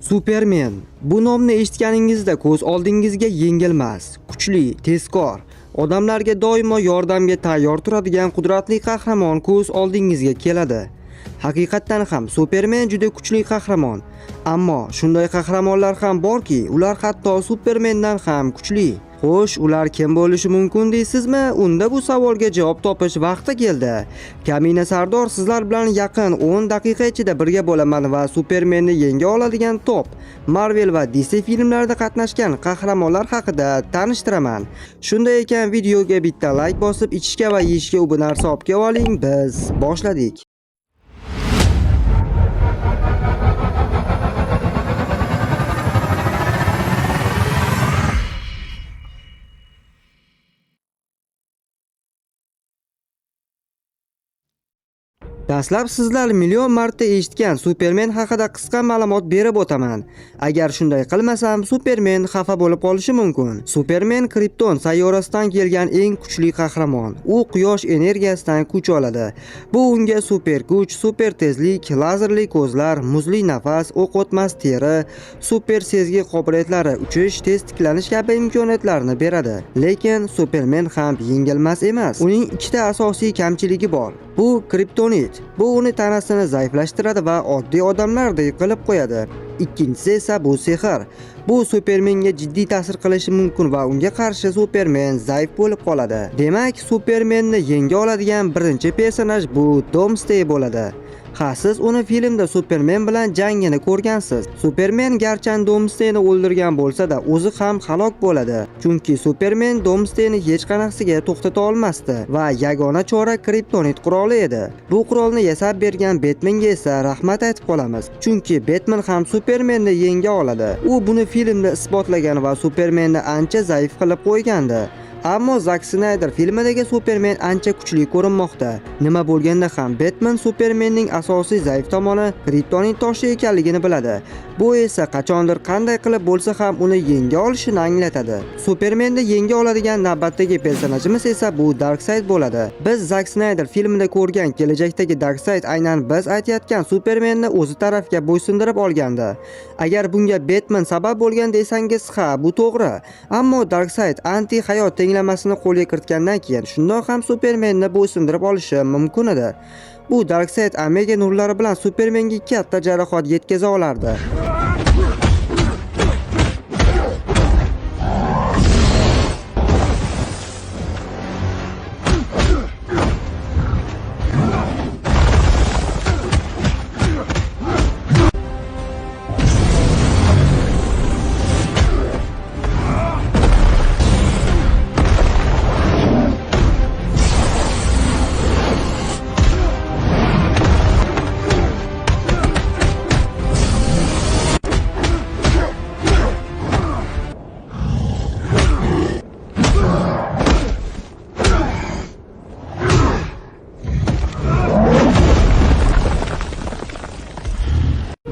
Superman. Bu nomni eshitganingizda ko'z oldingizga yengilmas, kuchli, tezkor, odamlarga doimo yordamga tayyor turadigan qudratli qahramon ko'z oldingizga keladi. Haqiqatan ham Superman juda kuchli qahramon. Ammo shunday qahramonlar ham borki, ular hatto Supermandan ham kuchli. Xo'sh, ular kim bo'lishi mumkin deysizmi? Unda bu savolga javob topish vaqti keldi. Kamina Sardor sizlar bilan yaqin 10 daqiqa ichida birga bo'laman va Supermanni yenga oladigan top, Marvel va DC filmlarida qatnashgan qahramonlar haqida tanishtiraman. Shunday ekan, videoga bitta like bosib, ichishga va yeyishga bu narsa olib kelib oling. Biz boshladik. Dastlab sizlar million marta eshitgan Superman haqida qisqa ma'lumot berib o'taman. Agar shunday qilmasam, Superman xafa bo'lib qolishi mumkin. Superman Krypton sayyorasidan kelgan eng kuchli qahramon. U quyosh energiyasidan kuch oladi. Bu unga super kuch, super tezlik, lazerli ko'zlar, muzli nafas, o'q o'tmas teri, super sezgi qobiliyatlari, uchish, tez tiklanish kabi imkoniyatlarni beradi. Lekin Superman ham yengilmas emas. Uning ikkita asosiy kamchiligi bor. Bu kriptonit. Bu uni tanasini zaiflashtiradi va oddiy odamlardek qilib qo'yadi. Ikkinchisi esa bu sehr. Bu Supermanga jiddiy ta'sir qilishi mumkin va unga qarshi Superman zaif bo'lib qoladi. Demak, Supermanni yenga oladigan birinchi personaj bu Doomsday bo'ladi. Ha, siz uni filmda Superman bilan jangini ko'rgansiz. Superman garchi Doomsdayni o'ldirgan bo'lsa-da, o'zi ham halok bo'ladi. Chunki Superman Doomsdayni hech qanaqasiga to'xtata olmasdi va yagona chora kriptonit quroli edi. Bu qurolni yasab bergan Batmanga esa rahmat aytib qolamiz. Chunki Batman ham Supermanni yenga oladi. U buni filmda isbotlagan va Supermanni ancha zaif qilib qo'ygandi. Ammo Zack Snyder filmidagi Superman ancha kuchli ko'rinmoqda. Nima bo'lganda ham Batman Supermanning asosiy zaif tomoni kriptonit toshi ekanligini biladi. Bu esa qachondir qanday qilib bo'lsa ham uni yenga olishini anglatadi. Supermanni yenga oladigan navbatdagi personajimiz esa bu Darkseid bo'ladi. Biz Zack Snyder filmida ko'rgan kelajakdagi Darkseid aynan biz aytayotgan Supermanni o'zi tarafga bo'ysundirib olgandi. Agar bunga Batman sabab bo'lgan desangiz, ha, bu to'g'ri. Ammo Darkseid anti-hayot tenglamasini qo'lga kiritgandan keyin shundoq ham Supermanni bo'ysundirib olishi mumkin edi. Bu Darkseid Omega nurlari bilan Supermanga katta jarohat yetkaza olardi.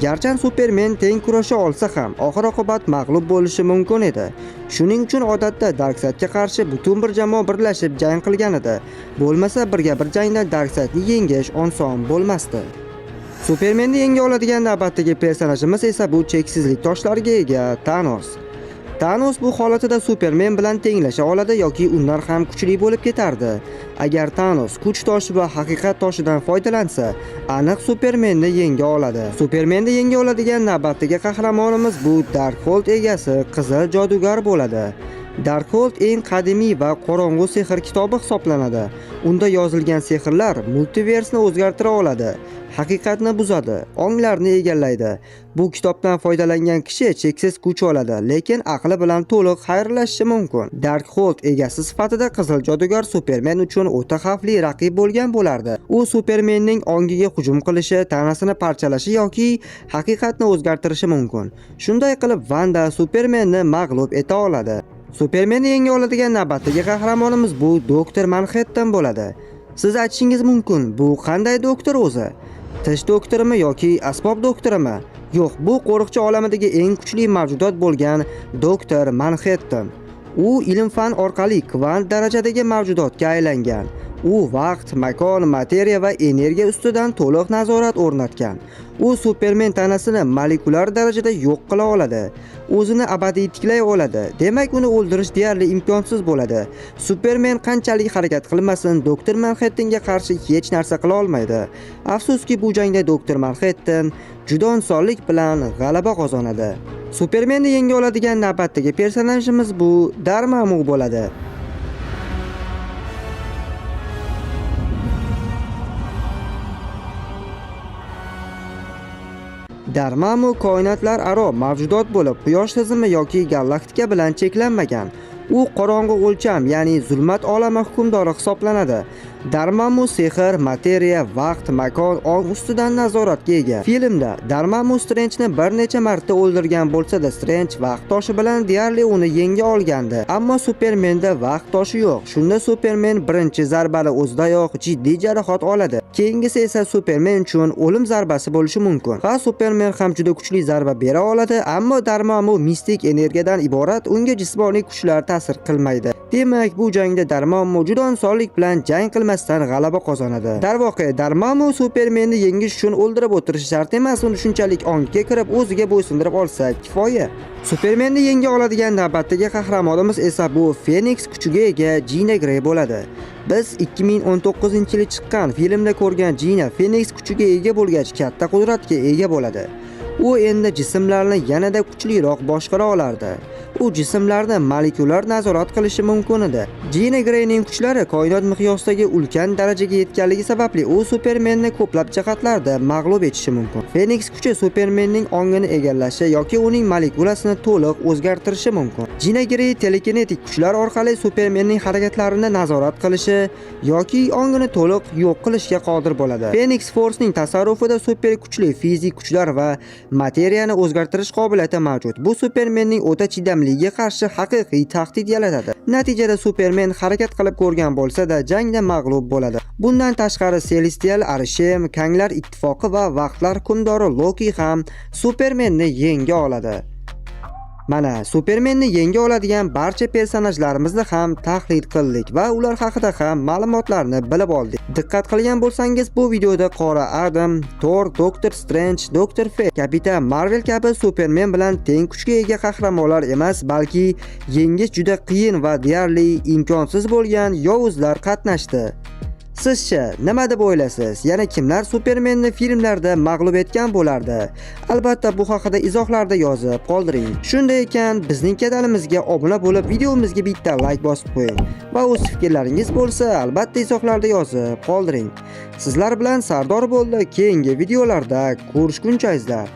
Garchi Superman teng kurasha olsa ham oxir-oqibat mag'lub bo'lishi mumkin edi. Shuning uchun odatda Darkseidga qarshi butun bir jamoa birlashib jang qilgan edi. Bo'lmasa birga bir jangda Darkseidni yengish oson bo'lmasdi. Supermanni yenga oladigan navbatdagi personajimiz esa bu cheksizlik toshlariga ega Thanos. Thanos bu holatida Superman bilan tenglasha oladi yoki undan ham kuchli bo'lib ketardi. Agar Thanos kuch toshi va haqiqat toshidan foydalansa, aniq Supermanni yenga oladi. Supermanni yenga oladigan navbatdagi qahramonimiz bu Darkhold egasi Qizil jodugar bo'ladi. Darkhold eng qadimiy va qorong'u sehr kitobi hisoblanadi. Unda yozilgan sehrlar multiversni o'zgartira oladi, haqiqatni buzadi, onglarni egallaydi. Bu kitobdan foydalangan kishi cheksiz kuch oladi, lekin aqli bilan to'liq xayrlashishi mumkin. Darkhold egasi sifatida Qizil jodugar Superman uchun o'ta xavfli raqib bo'lgan bo'lardi. U Supermanning ongiga hujum qilishi, tanasini parchalashi yoki haqiqatni o'zgartirishi mumkin. Shunday qilib Wanda Supermanni mag'lub eta oladi. Supermanni yenga oladigan navbatdagi qahramonimiz bu Doktor Manhattan bo'ladi. Siz aytishingiz mumkin, bu qanday doktor o'zi? Tish doktorimi yoki asbob doktorimi? Yo'q, bu qo'riqchi olamidagi eng kuchli mavjudot bo'lgan Doktor Manhattan. U ilm-fan orqali kvant darajadagi mavjudotga aylangan. U vaqt, makon, materiya va energiya ustidan to'liq nazorat o'rnatgan. U Superman tanasini molekulyar darajada yo'q qila oladi. O'zini abadiy tiklay oladi. Demak, uni o'ldirish deyarli imkonsiz bo'ladi. Superman qanchalik harakat qilmasin, Dr. Manhattanga qarshi hech narsa qila olmaydi. Afsuski, bu jangda Dr. Manhattan juda osonlik bilan g'alaba qozonadi. Supermanni yenga oladigan navbatdagi personajimiz bu Dormammu bo'ladi. Dormammu koinotlar aro mavjudot bo'lib, quyosh tizimi yoki galaktika bilan cheklanmagan. U qorong'u o'lcham, ya'ni zulmat olami hukmdori hisoblanadi. Dormammu sehr, materiya, vaqt, makon, ong ustidan nazoratga ega. Filmda Dormammu Strange'ni bir necha marta o'ldirgan bo'lsa-da, Strange vaqt toshi bilan deyarli uni yenga olgandi. Ammo Supermanda vaqt toshi yo'q. Shunda Superman birinchi zarbali o'zidayoq jiddiy jarohat oladi. Keyingisi esa Superman uchun o'lim zarbasi bo'lishi mumkin. Ha, Superman ham juda kuchli zarba bera oladi, ammo Dormammu mistik energiyadan iborat, unga jismoniy kuchlar ta'sir qilmaydi. Demak, bu jangda Dormammu juda osonlik bilan jang qilmasdan g'alaba qozonadi. Darvoqe, Dormammu Supermanni yengish uchun o'ldirib o'tirish shart emas, uni shunchalik ongga kirib o'ziga bo'ysundirib olsa kifoya. Supermanni yenga oladigan navbatdagi qahramonimiz esa bu Phoenix kuchiga ega Jean Grey bo'ladi. Biz 2019-yili chiqqan filmda ko'rgan Jean Phoenix kuchiga ega bo'lgach, katta qudratga ega bo'ladi. U endi jismlarni yanada kuchliroq boshqara olardi. U jismlarni molekulyar nazorat qilishi mumkin edi. Jean Greyning kuchlari koinot miqyosidagi ulkan darajaga yetganligi sababli u Supermanni ko'plab jihatlarda mag'lub etishi mumkin. Phoenix kuchi Supermanning ongini egallashi yoki uning molekulasini to'liq o'zgartirishi mumkin. Jean Grey telekinetik kuchlar orqali Supermanning harakatlarini nazorat qilishi yoki ongini to'liq yo'q qilishga qodir bo'ladi. Phoenix Force'ning tasarrufida super kuchli fizik kuchlar va materiyani o'zgartirish qobiliyati mavjud. Bu Supermanning o'ta chidamliga qarshi haqiqiy tahdid yaratadi. Natijada Superman harakat qilib ko'rgan bo'lsa-da, jangda mag'lub bo'ladi. Bundan tashqari Celestial Arishem, Kanglar ittifoqi va vaqtlar hukmdori Loki ham Supermanni yenga oladi. Mana Supermanni yenga oladigan barcha personajlarimizni ham tahlil qildik va ular haqida ham ma'lumotlarni bilib oldik. Diqqat qilgan bo'lsangiz, bu videoda Qora Adam, Thor, Doctor Strange, Doctor Fate, Kapitan Marvel kabi Superman bilan teng kuchga ega qahramonlar emas, balki yengish juda qiyin va deyarli imkonsiz bo'lgan yovuzlar qatnashdi. Sizcha nima deb o'ylaysiz? Yana kimlar Supermanni filmlarda mag'lub etgan bo'lardi? Albatta bu haqida izohlarda yozib qoldiring. Shunday ekan, bizning kanalimizga obuna bo'lib, videomizga bitta like bosib qo'ying va o'z fikrlaringiz bo'lsa, albatta izohlarda yozib qoldiring. Sizlar bilan Sardor bo'ldi. Keyingi videolarda ko'rishguncha izlar.